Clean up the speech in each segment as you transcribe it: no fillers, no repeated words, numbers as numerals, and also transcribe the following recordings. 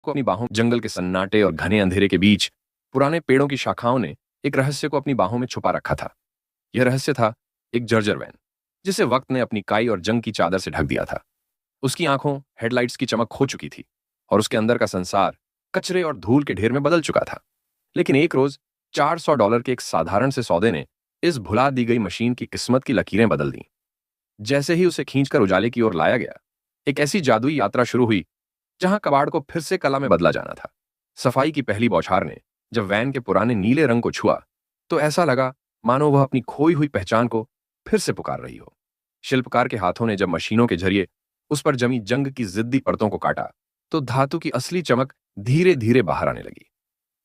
को अपनी बाहों जंगल के सन्नाटे और घने अंधेरे के बीच पुराने पेड़ों की शाखाओं ने एक रहस्य को अपनी बाहों में छुपा रखा था। यह रहस्य था एक जर्जर वैन, जिसे वक्त ने अपनी काई और जंग की चादर से ढक दिया था। उसकी आंखों हेडलाइट्स की चमक खो चुकी थी और उसके अंदर का संसार कचरे और धूल के ढेर में बदल चुका था। लेकिन एक रोज $400 के एक साधारण से सौदे ने इस भुला दी गई मशीन की किस्मत की लकीरें बदल दी। जैसे ही उसे खींचकर उजाले की ओर लाया गया, एक ऐसी जादुई यात्रा शुरू हुई जहां कबाड़ को फिर से कला में बदला जाना था। सफाई की पहली बौछार ने जब वैन के पुराने नीले रंग को छुआ तो ऐसा लगा मानो वह अपनी खोई हुई पहचान को फिर से पुकार रही हो। शिल्पकार के हाथों ने जब मशीनों के जरिए उस पर जमी जंग की जिद्दी परतों को काटा तो धातु की असली चमक धीरे धीरे बाहर आने लगी।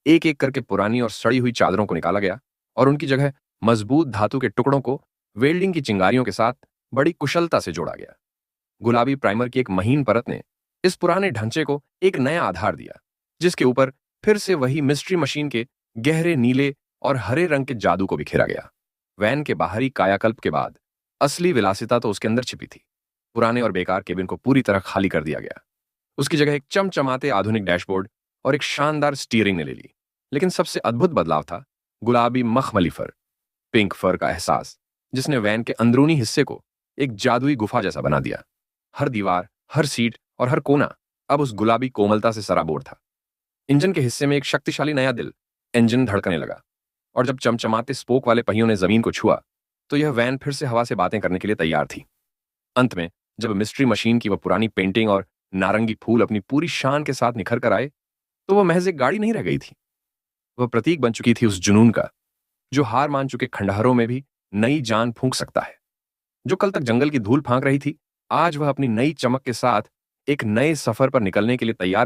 एक एक करके पुरानी और सड़ी हुई चादरों को निकाला गया और उनकी जगह मजबूत धातु के टुकड़ों को वेल्डिंग की चिंगारियों के साथ बड़ी कुशलता से जोड़ा गया। गुलाबी प्राइमर की एक महीन परत ने इस पुराने ढांचे को एक नया आधार दिया, जिसके ऊपर फिर से वही मिस्ट्री मशीन के गहरे नीले और हरे रंग के जादू को बिखेरा गया। वैन के बाहरी कायाकल्प के बाद असली विलासिता तो उसके अंदर छिपी थी। पुराने और बेकार केबिन को पूरी तरह खाली कर दिया गया। उसकी जगह एक चमचमाते आधुनिक डैशबोर्ड और एक शानदार स्टीयरिंग ने ले ली। लेकिन सबसे अद्भुत बदलाव था गुलाबी मखमली फर, पिंक फर का एहसास, जिसने वैन के अंदरूनी हिस्से को एक जादुई गुफा जैसा बना दिया। हर दीवार, हर सीट और हर कोना अब उस गुलाबी कोमलता से सराबोर था। इंजन के हिस्से में एक शक्तिशाली नया दिल, इंजन धड़कने लगा, और जब चमचमाते स्पोक वाले पहियों ने जमीन को छुआ तो यह वैन फिर से हवा से बातें करने के लिए तैयार थी। अंत में जब मिस्ट्री मशीन की वह पुरानी पेंटिंग और नारंगी फूल अपनी पूरी शान के साथ निखर कर आए तो वह महज एक गाड़ी नहीं रह गई थी। वह प्रतीक बन चुकी थी उस जुनून का जो हार मान चुके खंडहरों में भी नई जान फूंक सकता है। जो कल तक जंगल की धूल फांक रही थी, आज वह अपनी नई चमक के साथ एक नए सफर पर निकलने के लिए तैयार